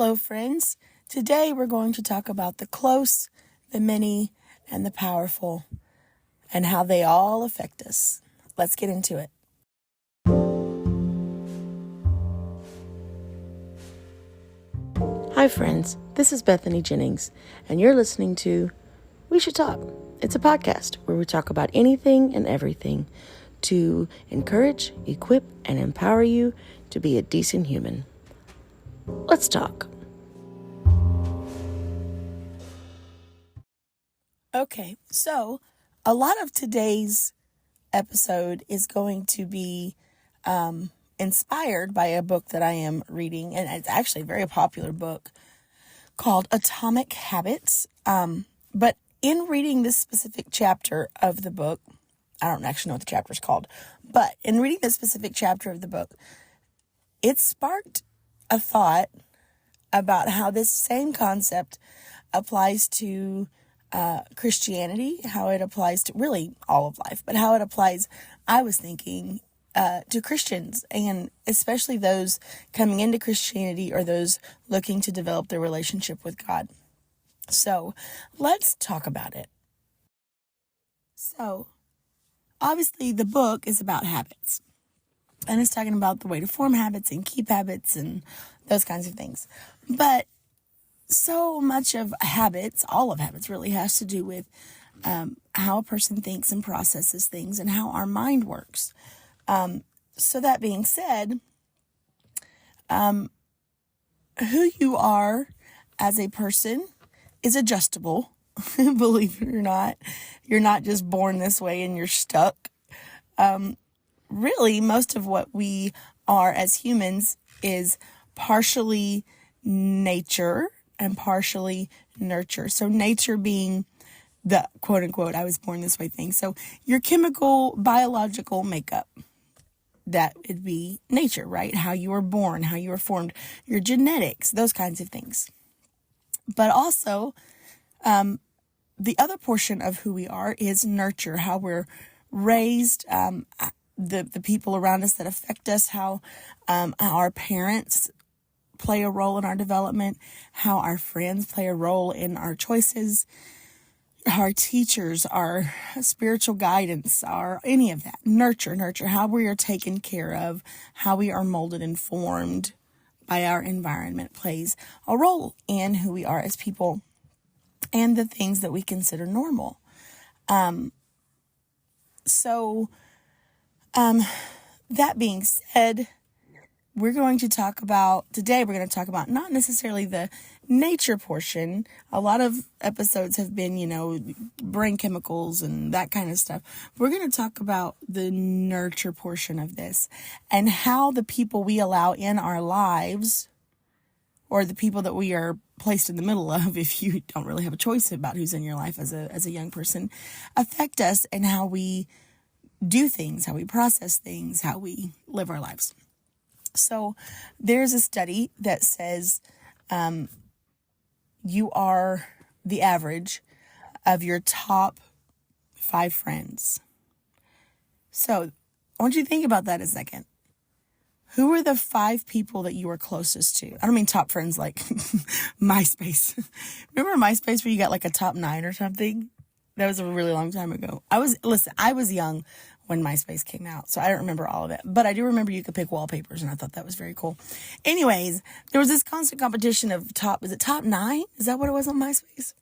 Hello, friends. Today we're going to talk about the close, the many, and the powerful, and how they all affect us. Let's get into it. Hi, friends. This is Bethany Jennings, and you're listening to We Should Talk. It's a podcast where we talk about anything and everything to encourage, equip, and empower you to be a decent human. Let's talk. Okay, so a lot of today's episode is going to be inspired by a book that I am reading, and it's actually a very popular book called Atomic Habits. But in reading this specific chapter of the book, I don't actually know what the chapter is called, but in reading this specific chapter of the book, it sparked a thought about how this same concept applies to Christianity, how it applies to really all of life, but how it applies, I was thinking, to Christians, and especially those coming into Christianity or those looking to develop their relationship with God. So let's talk about it. So obviously the book is about habits, and it's talking about the way to form habits and keep habits and those kinds of things. But so much of habits, all of habits really, has to do with how a person thinks and processes things and how our mind works. So that being said, who you are as a person is adjustable. Believe it or not, you're not just born this way and you're stuck. Really, most of what we are as humans is partially nature and partially nurture. So nature being the quote unquote, I was born this way thing. So your chemical, biological makeup, that would be nature, right? How you were born, how you were formed, your genetics, those kinds of things. But also, the other portion of who we are is nurture, how we're raised, the people around us that affect us, how our parents play a role in our development, how our friends play a role in our choices, our teachers, our spiritual guidance, our any of that. Nurture, how we are taken care of, how we are molded and formed by our environment plays a role in who we are as people and the things that we consider normal. So that being said, we're going to talk about not necessarily the nature portion. A lot of episodes have been, brain chemicals and that kind of stuff. We're going to talk about the nurture portion of this and how the people we allow in our lives, or the people that we are placed in the middle of, if you don't really have a choice about who's in your life as a young person, affect us and how we do things, how we process things, how we live our lives. So there's a study that says you are the average of your top 5 friends. So I want you to think about that a second. Who are the 5 people that you are closest to? I don't mean top friends like MySpace. Remember MySpace where you got like a top 9 or something? That was a really long time ago. I was young when MySpace came out, so I don't remember all of it. But I do remember you could pick wallpapers, and I thought that was very cool. Anyways, there was this constant competition of top 9? Is that what it was on MySpace?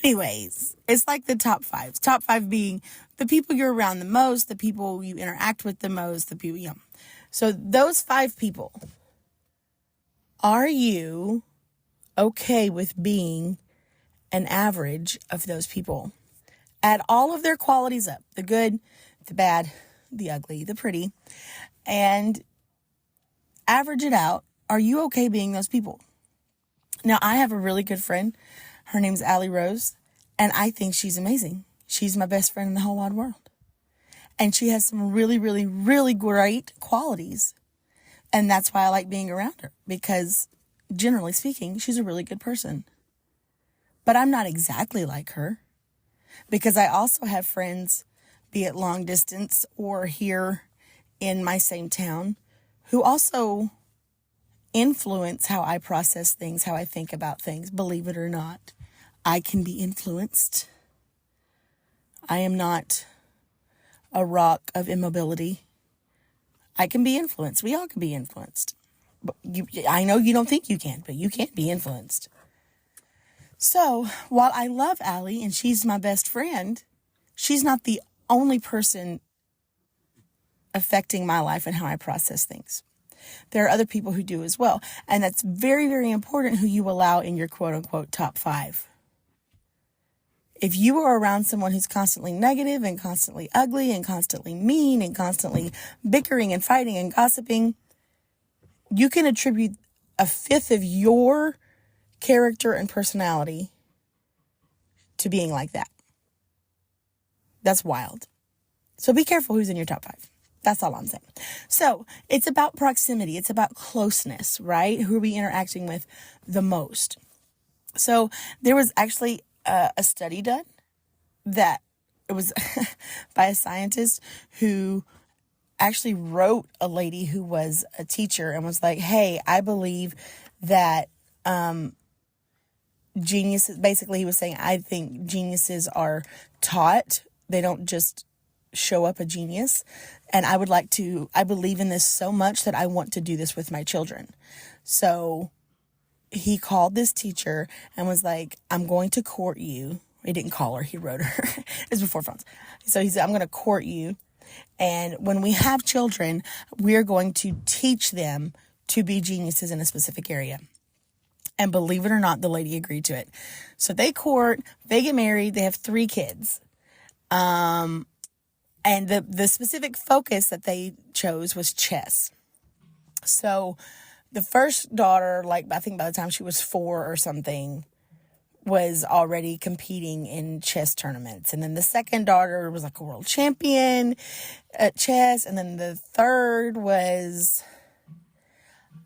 Anyways, it's like the top 5. Top 5 being the people you're around the most, the people you interact with the most, the people, So those 5 people, are you okay with being an average of those people? Add all of their qualities up, the good, the bad, the ugly, the pretty, and average it out. Are you okay being those people? Now, I have a really good friend. Her name's Allie Rose, and I think she's amazing. She's my best friend in the whole wide world. And she has some really, really, really great qualities. And that's why I like being around her, because generally speaking, she's a really good person. But I'm not exactly like her, because I also have friends, be it long distance or here in my same town, who also influence how I process things, how I think about things. Believe it or not, I can be influenced. I am not a rock of immobility. I can be influenced. We all can be influenced. But I know you don't think you can, but you can be influenced. So while I love Allie and she's my best friend, she's not the only person affecting my life and how I process things. There are other people who do as well. And that's very, very important who you allow in your quote unquote top 5. If you are around someone who's constantly negative and constantly ugly and constantly mean and constantly bickering and fighting and gossiping, you can attribute a fifth of your character and personality to being like that. That's wild. So be careful who's in your top 5. That's all I'm saying. So it's about proximity. It's about closeness, right? Who are we interacting with the most? So there was actually a study done that it was by a scientist who actually wrote a lady who was a teacher and was like, hey, I believe that geniuses, basically he was saying, I think geniuses are taught. They don't just show up a genius. And I believe in this so much that I want to do this with my children. So he called this teacher and was like, I'm going to court you. He didn't call her. He wrote her. It was before phones. So he said, I'm going to court you. And when we have children, we're going to teach them to be geniuses in a specific area. And believe it or not, the lady agreed to it. So they court, they get married, they have 3 kids. And the specific focus that they chose was chess. So the first daughter, like I think by the time she was 4 or something, was already competing in chess tournaments. And then the second daughter was like a world champion at chess. And then the third was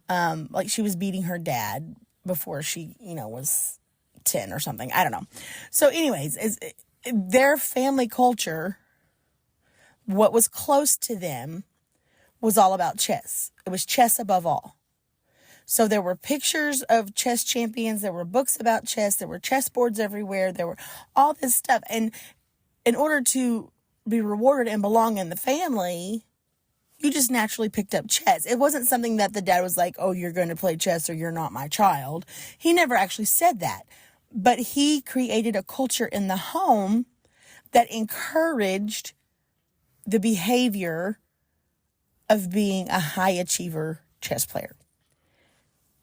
like she was beating her dad before she, was 10 or something. I don't know. So anyways, their family culture, what was close to them was all about chess. It was chess above all. So there were pictures of chess champions. There were books about chess. There were chess boards everywhere. There were all this stuff. And in order to be rewarded and belong in the family, you just naturally picked up chess. It wasn't something that the dad was like, oh, you're going to play chess or you're not my child. He never actually said that. But he created a culture in the home that encouraged the behavior of being a high achiever chess player.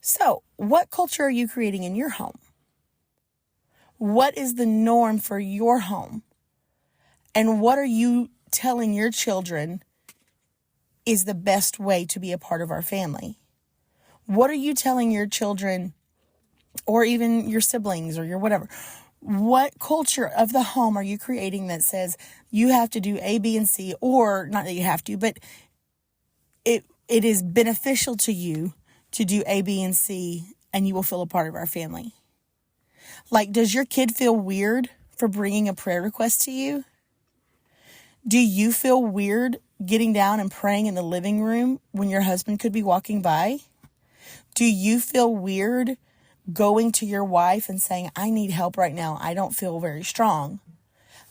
So, what culture are you creating in your home? What is the norm for your home? And what are you telling your children is the best way to be a part of our family? What are you telling your children or even your siblings or your whatever? What culture of the home are you creating that says you have to do A, B, and C, or not that you have to, but it is beneficial to you to do A, B, and C, and you will feel a part of our family? Like, does your kid feel weird for bringing a prayer request to you? Do you feel weird getting down and praying in the living room when your husband could be walking by? Do you feel weird going to your wife and saying, I need help right now. I don't feel very strong?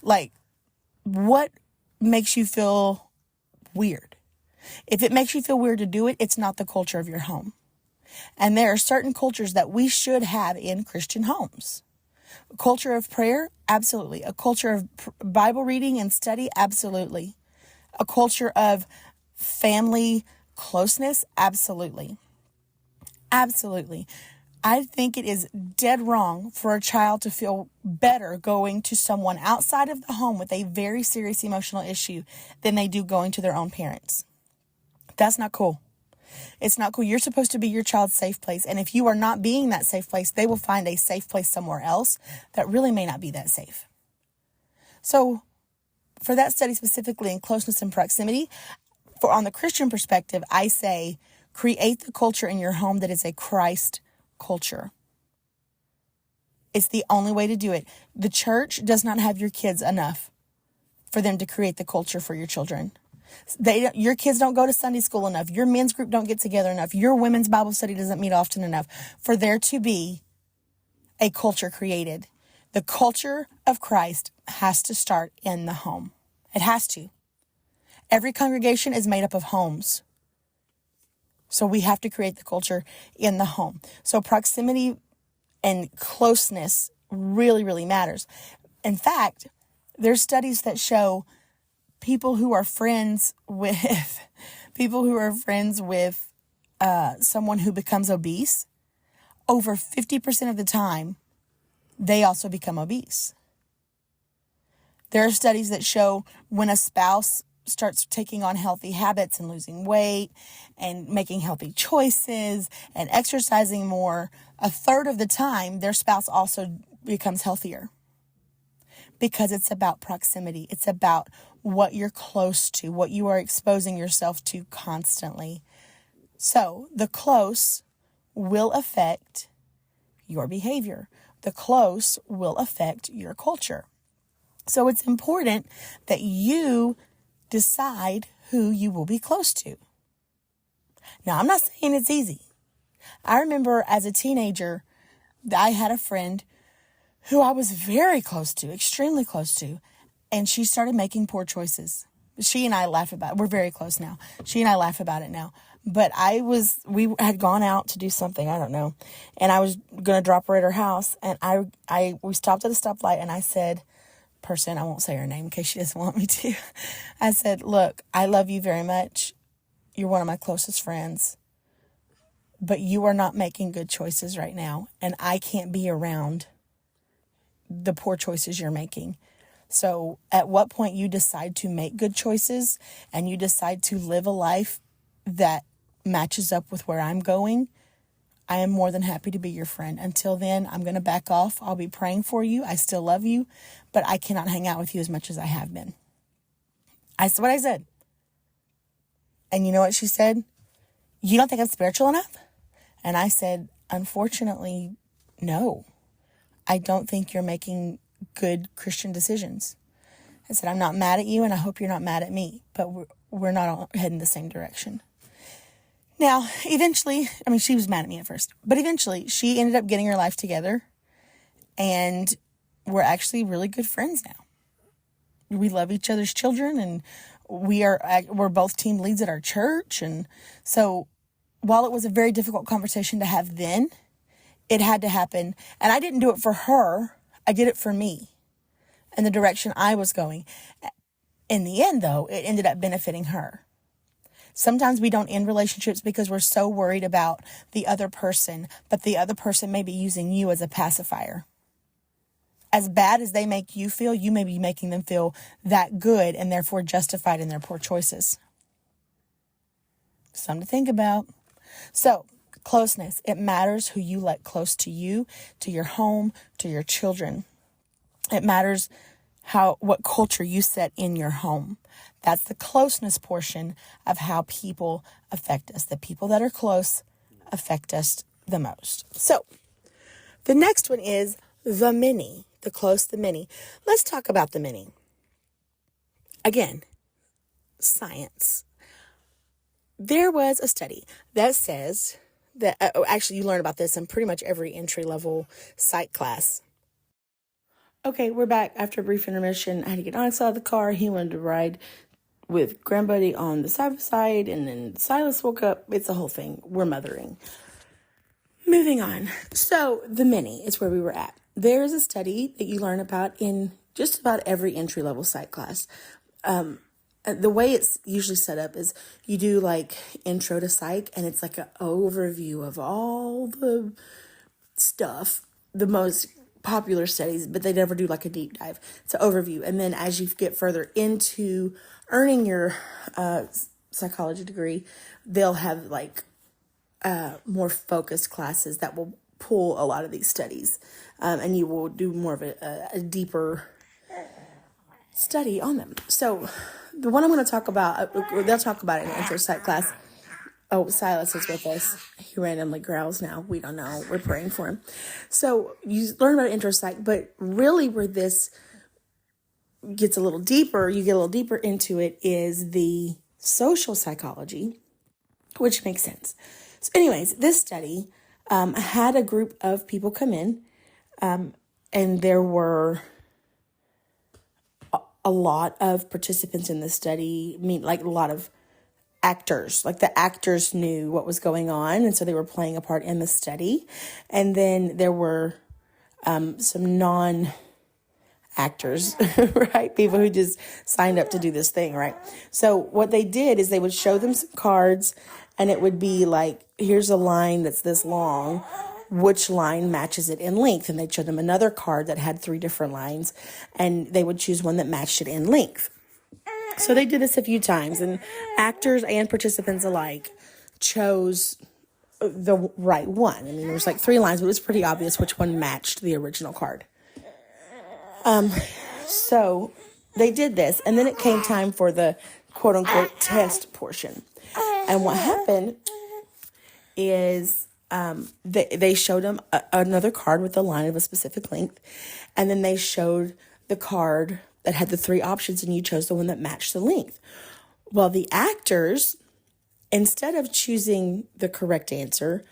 Like, what makes you feel weird? If it makes you feel weird to do it, it's not the culture of your home. And there are certain cultures that we should have in Christian homes. A culture of prayer, absolutely. A culture of Bible reading and study, absolutely. A culture of family closeness, absolutely. Absolutely. I think it is dead wrong for a child to feel better going to someone outside of the home with a very serious emotional issue than they do going to their own parents. That's not cool. It's not cool. You're supposed to be your child's safe place. And if you are not being that safe place, they will find a safe place somewhere else that really may not be that safe. So for that study specifically in closeness and proximity, on the Christian perspective, I say create the culture in your home that is a Christ culture. It's the only way to do it. The church does not have your kids enough for them to create the culture for your children. Your kids don't go to Sunday school enough. Your men's group don't get together enough. Your women's Bible study doesn't meet often enough for there to be a culture created. The culture of Christ has to start in the home. It has to. Every congregation is made up of homes. So we have to create the culture in the home. So proximity and closeness really, really matters. In fact, there's studies that show people who are friends with someone who becomes obese, over 50% of the time, they also become obese. There are studies that show when a spouse starts taking on healthy habits and losing weight and making healthy choices and exercising more, a third of the time, their spouse also becomes healthier. Because it's about proximity. It's about what you're close to, what you are exposing yourself to constantly. So the close will affect your behavior. The close will affect your culture. So it's important that you decide who you will be close to. Now, I'm not saying it's easy. I remember as a teenager, I had a friend who I was very close to, extremely close to, and she started making to. She and I laugh about it. We're very close now. She and I laugh about it now. But we had gone out to do something, I don't know, and I was going to drop her at her house, and we stopped at a stoplight, and I said, I won't say her name in case she doesn't want me to. I said, look, I love you very much. You're one of my closest friends, but you are not making good choices right now, and I can't be around the poor choices you're making. So at what point you decide to make good choices and you decide to live a life that matches up with where I'm going, I am more than happy to be your friend. Until then, I'm going to back off. I'll be praying for you. I still love you, but I cannot hang out with you as much as I have been. I said what I said. And you know what she said? You don't think I'm spiritual enough? And I said, unfortunately, no. I don't think you're making good Christian decisions. I said, I'm not mad at you, and I hope you're not mad at me, but we're not all heading the same direction. Now, eventually, she was mad at me at first, but eventually she ended up getting her life together, and we're actually really good friends now. We love each other's children, and we're both team leads at our church. And so while it was a very difficult conversation to have then, it had to happen. And I didn't do it for her. I did it for me and the direction I was going. In the end, though, it ended up benefiting her. Sometimes we don't end relationships because we're so worried about the other person, but the other person may be using you as a pacifier. As bad as they make you feel, you may be making them feel that good and therefore justified in their poor choices. Something to think about. So, closeness. It matters who you let close to you, to your home, to your children. It matters what culture you set in your home. That's the closeness portion of how people affect us. The people that are close affect us the most. So, the next one is the many. The close, the many. Let's talk about the many. Again, science. There was a study that says that, actually you learn about this in pretty much every entry-level psych class. Okay, we're back after a brief intermission. I had to get Onyx out of the car. He wanted to ride with Grandbuddy on the side, and then Silas woke up. It's a whole thing. We're mothering. Moving on. So, the many is where we were at. There is a study that you learn about in just about every entry-level psych class. The way it's usually set up is you do like intro to psych, and it's like an overview of all the stuff, the most popular studies, but they never do like a deep dive. It's an overview. And then as you get further into earning your psychology degree, they'll have like more focused classes that will pull a lot of these studies. And you will do more of a deeper study on them. So the one I'm going to talk about, they'll talk about it in the intro psych class. Oh, Silas is with us. He randomly growls now. We don't know. We're praying for him. So you learn about intro psych, but really where this gets a little deeper, you get a little deeper into it, is the social psychology, which makes sense. So anyways, this study had a group of people come in, and there were a lot of participants in the study, like a lot of actors, like the actors knew what was going on, and so they were playing a part in the study. And then there were some non-actors, right? People who just signed up to do this thing, right? So what they did is they would show them some cards, and it would be like, here's a line that's this long. Which line matches it in length? And they'd show them another card that had 3 different lines, and they would choose one that matched it in length. So they did this a few times, and actors and participants alike chose the right one. I mean, there was like 3 lines, but it was pretty obvious which one matched the original card. So they did this, and then it came time for the quote unquote test portion. And what happened is they showed them another card with a line of a specific length, and then they showed the card that had the 3 options, and you chose the one that matched the length. Well, the actors, instead of choosing the correct answer,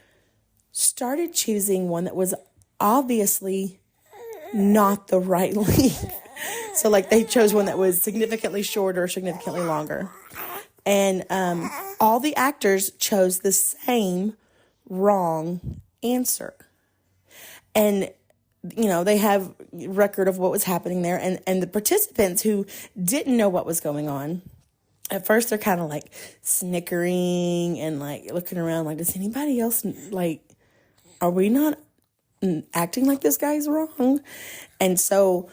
started choosing one that was obviously not the right length. So like they chose one that was significantly shorter, significantly longer. And all the actors chose the same wrong answer. And they have record of what was happening there. And the participants who didn't know what was going on, at first they're kind of like snickering and like looking around like, does anybody else, like, are we not acting like this guy's wrong? And so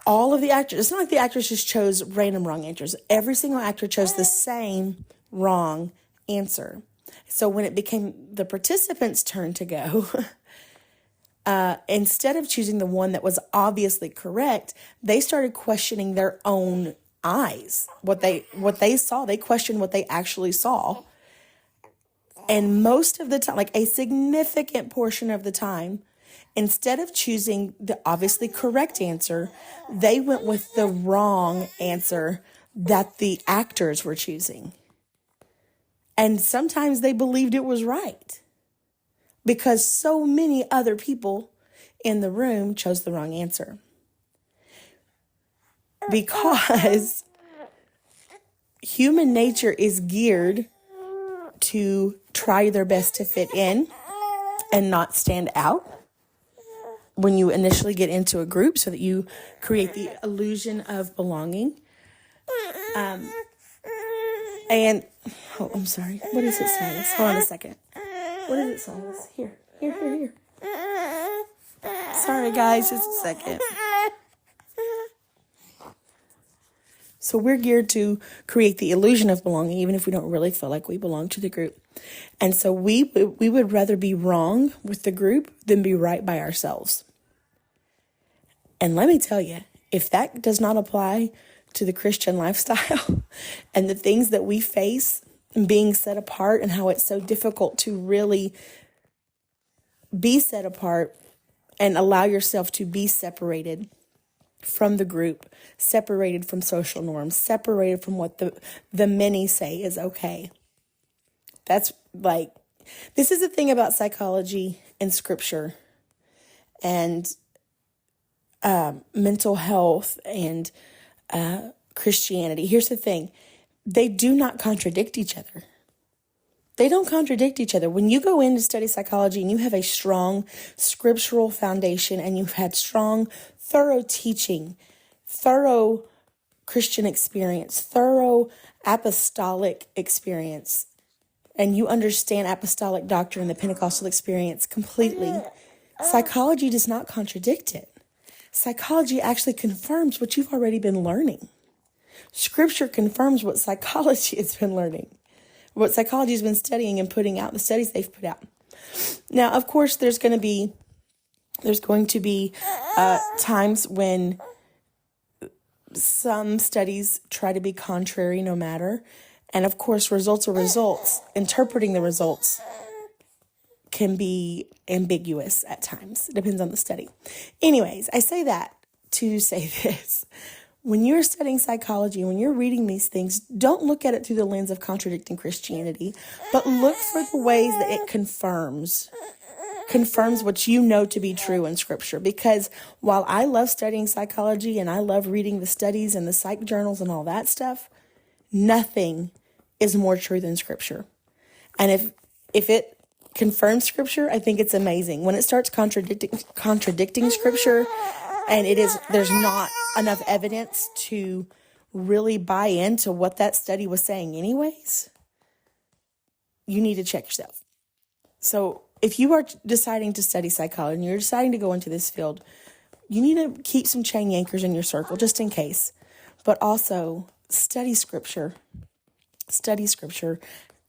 all of the actors, it's not like the actors just chose random wrong answers. Every single actor chose the same wrong answer. So when it became the participants' turn to go, instead of choosing the one that was obviously correct, they started questioning their own eyes. What they saw, they questioned what they actually saw. And most of the time, like a significant portion of the time, instead of choosing the obviously correct answer, they went with the wrong answer that the actors were choosing. And sometimes they believed it was right because so many other people in the room chose the wrong answer. Because human nature is geared to try their best to fit in and not stand out when you initially get into a group, so that you create the illusion of belonging. And I'm sorry. What is it, Silas? Hold on a second. What is it, Silas? Here. Sorry, guys. Just a second. So we're geared to create the illusion of belonging, even if we don't really feel like we belong to the group. And so we would rather be wrong with the group than be right by ourselves. And let me tell you, if that does not apply to the Christian lifestyle and the things that we face being set apart, and how it's so difficult to really be set apart and allow yourself to be separated from the group, separated from social norms, separated from what the many say is okay. That's like, this is the thing about psychology and scripture and mental health and Christianity. Here's the thing. They do not contradict each other. They don't contradict each other. When you go in to study psychology and you have a strong scriptural foundation and you've had strong, thorough teaching, thorough Christian experience, thorough apostolic experience, and you understand apostolic doctrine, the Pentecostal experience completely, psychology does not contradict it. Psychology actually confirms what you've already been learning. Scripture confirms what psychology has been learning, what psychology has been studying and putting out, the studies they've put out. Now, of course, there's going to be times when some studies try to be contrary no matter. And of course, results are results. Interpreting the results can be ambiguous at times. It depends on the study. Anyways, I say that to say this. When you're studying psychology, when you're reading these things, don't look at it through the lens of contradicting Christianity, but look for the ways that it confirms what you know to be true in Scripture. Because while I love studying psychology and I love reading the studies and the psych journals and all that stuff, nothing is more true than Scripture. And if it confirms Scripture, I think it's amazing. When it starts contradicting Scripture, and there's not enough evidence to really buy into what that study was saying anyways, you need to check yourself. So if you are deciding to study psychology and you're deciding to go into this field, you need to keep some chain yankers in your circle just in case. But also study Scripture. Study Scripture.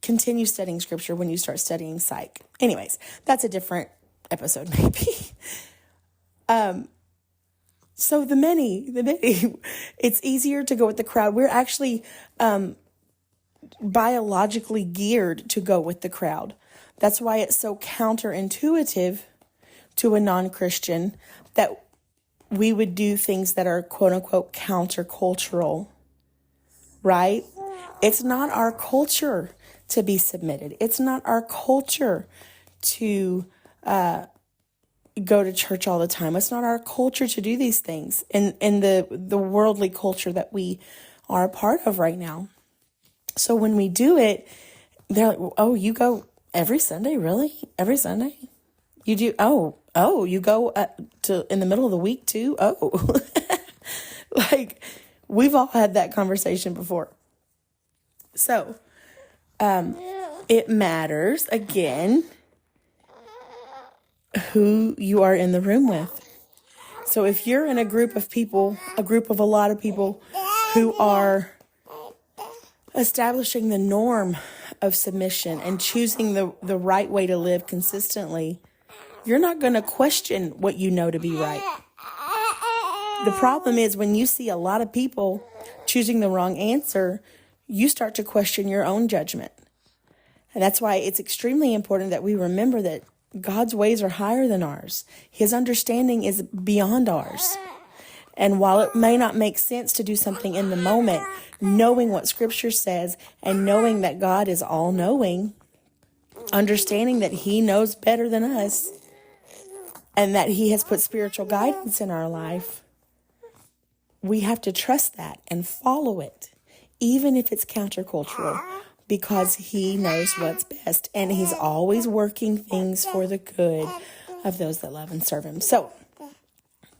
Continue studying Scripture when you start studying psych. Anyways, that's a different episode maybe. So the many, it's easier to go with the crowd. We're actually biologically geared to go with the crowd. That's why it's so counterintuitive to a non-Christian that we would do things that are quote unquote countercultural, right? It's not our culture to be submitted. It's not our culture to go to church all the time. It's not our culture to do these things in the worldly culture that we are a part of right now. So when we do it, they're like, oh, you go every Sunday? Really? Every Sunday? You do? Oh, you go to in the middle of the week too? Oh, like we've all had that conversation before. So, it matters again who you are in the room with. So if you're in a group of a lot of people who are establishing the norm of submission and choosing the right way to live consistently, you're not going to question what you know to be right. The problem is when you see a lot of people choosing the wrong answer, you start to question your own judgment. And that's why it's extremely important that we remember that God's ways are higher than ours. His understanding is beyond ours. And while it may not make sense to do something in the moment, knowing what Scripture says and knowing that God is all-knowing, understanding that He knows better than us and that He has put spiritual guidance in our life, we have to trust that and follow it, even if it's countercultural, because He knows what's best, and He's always working things for the good of those that love and serve Him. So,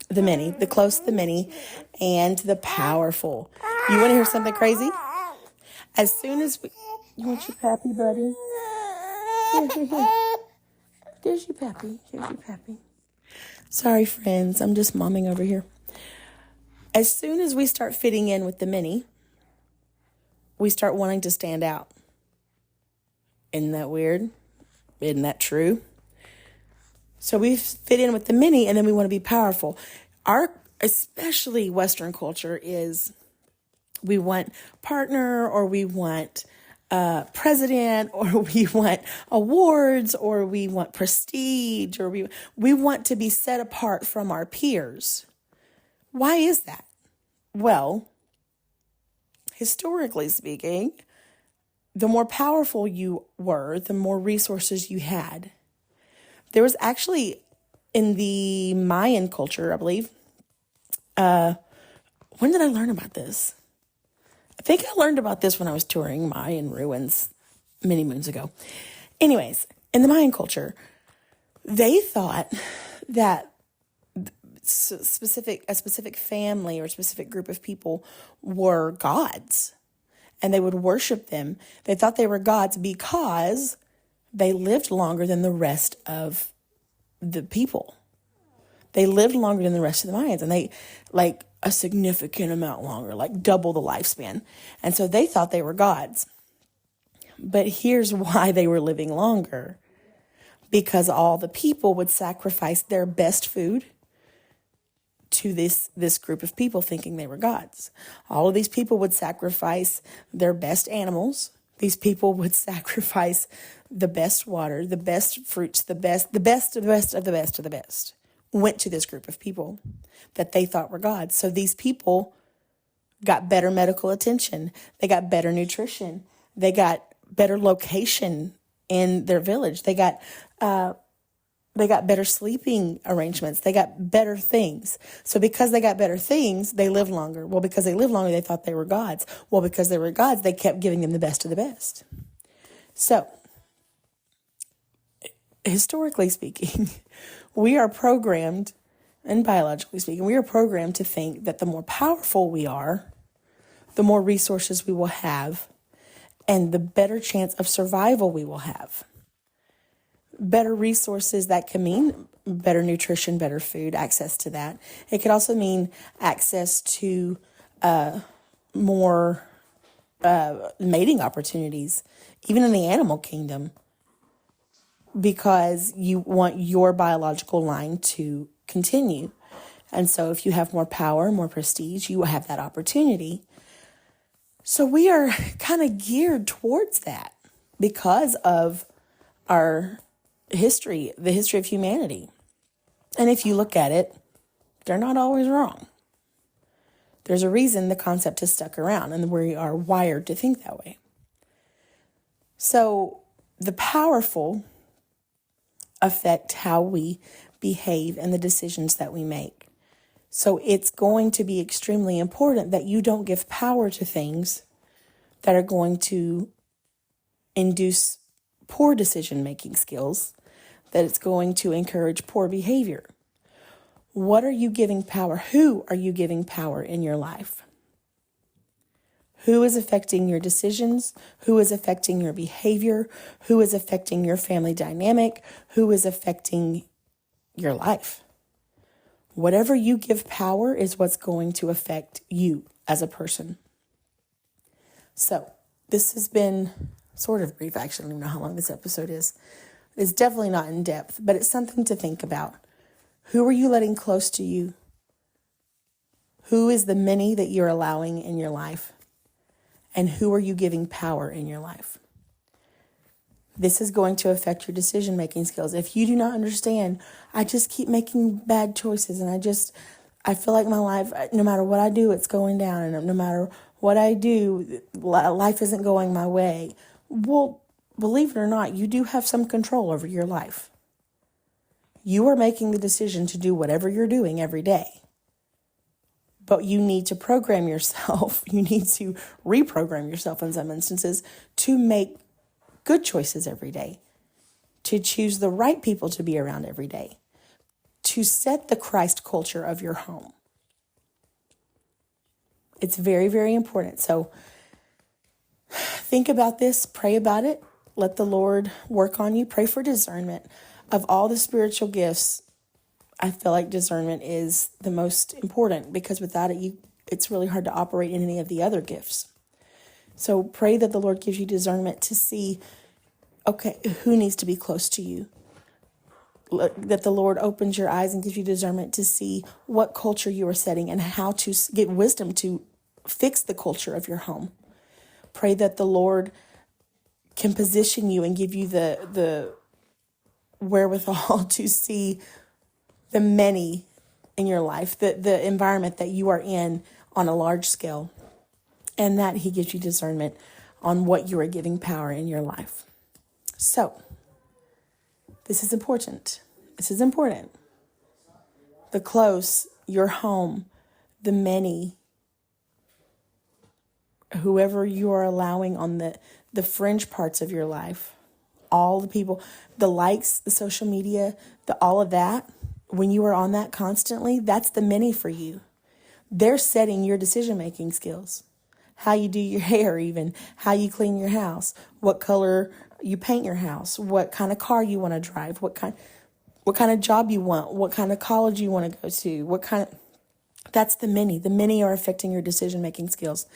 the many, the close, the many, and the powerful. You want to hear something crazy? As soon as you want your pappy, buddy? Here. There's your pappy. Here's your pappy. Sorry, friends. I'm just momming over here. As soon as we start fitting in with the many, we start wanting to stand out. Isn't that weird? Isn't that true? So we fit in with the many, and then we want to be powerful. Our, especially Western culture, is we want partner, or we want president, or we want awards, or we want prestige, or we want to be set apart from our peers. Why is that? Well, historically speaking, the more powerful you were, the more resources you had. There was actually, in the Mayan culture, I believe, when did I learn about this? I think I learned about this when I was touring Mayan ruins many moons ago. Anyways, in the Mayan culture, they thought that a specific family or a specific group of people were gods, and they would worship them. They thought they were gods because they lived longer than the rest of the people. They lived longer than the rest of the Mayans, and they, like, a significant amount longer, like double the lifespan. And so they thought they were gods. But here's why they were living longer. Because all the people would sacrifice their best food to this group of people, thinking they were gods. All of these people would sacrifice their best animals. These people would sacrifice the best water, the best fruits, the best of the best of the best of the best. went to this group of people that they thought were gods. So these people got better medical attention. They got better nutrition. They got better location in their village. They got better sleeping arrangements. They got better things. So because they got better things, they lived longer. Well, because they lived longer, they thought they were gods. Well, because they were gods, they kept giving them the best of the best. So, historically speaking, we are programmed, and biologically speaking, we are programmed to think that the more powerful we are, the more resources we will have, and the better chance of survival we will have. Better resources, that can mean better nutrition, better food, access to that. It could also mean access to more mating opportunities, even in the animal kingdom, because you want your biological line to continue. And so if you have more power, more prestige, you will have that opportunity. So we are kind of geared towards that because of our history, the history of humanity. And if you look at it, they're not always wrong. There's a reason the concept has stuck around, and we are wired to think that way. So the powerful affect how we behave and the decisions that we make. So it's going to be extremely important that you don't give power to things that are going to induce poor decision-making skills, that it's going to encourage poor behavior. What are you giving power? Who are you giving power in your life? Who is affecting your decisions? Who is affecting your behavior? Who is affecting your family dynamic? Who is affecting your life? Whatever you give power is what's going to affect you as a person. So this has been sort of brief. Actually, I don't even know how long this episode is. It's definitely not in depth, but it's something to think about. Who are you letting close to you? Who is the many that you're allowing in your life? And who are you giving power in your life? This is going to affect your decision-making skills. If you do not understand, I just keep making bad choices, and I feel like my life, no matter what I do, it's going down, and no matter what I do, life isn't going my way. Well, believe it or not, you do have some control over your life. You are making the decision to do whatever you're doing every day. But you need to program yourself. You need to reprogram yourself in some instances to make good choices every day, to choose the right people to be around every day, to set the Christ culture of your home. It's very, very important. So think about this, pray about it, let the Lord work on you, pray for discernment. Of all the spiritual gifts, I feel like discernment is the most important, because without it, it's really hard to operate in any of the other gifts. So pray that the Lord gives you discernment to see, okay, who needs to be close to you. That the Lord opens your eyes and gives you discernment to see what culture you are setting and how to get wisdom to fix the culture of your home. Pray that the Lord can position you and give you the wherewithal to see the many in your life, the environment that you are in on a large scale, and that He gives you discernment on what you are giving power in your life. So, this is important. This is important. The close, your home, the many, whoever you are allowing on the fringe parts of your life, all the people, the likes, the social media, all of that, when you are on that constantly, that's the many for you. They're setting your decision-making skills. How you do your hair even, how you clean your house, what color you paint your house, what kind of car you want to drive, what kind of job you want, what kind of college you want to go to, that's the many. The many are affecting your decision-making skills.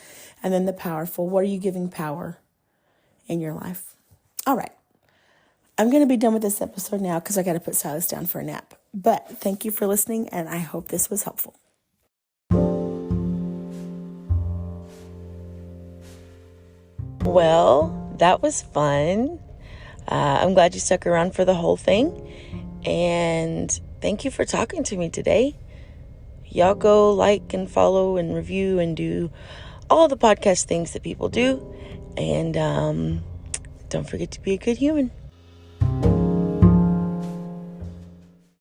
And then the powerful, what are you giving power in your life? All right. I'm going to be done with this episode now because I got to put Silas down for a nap. But thank you for listening, and I hope this was helpful. Well, that was fun. I'm glad you stuck around for the whole thing. And thank you for talking to me today. Y'all go like and follow and review and do all the podcast things that people do. And don't forget to be a good human.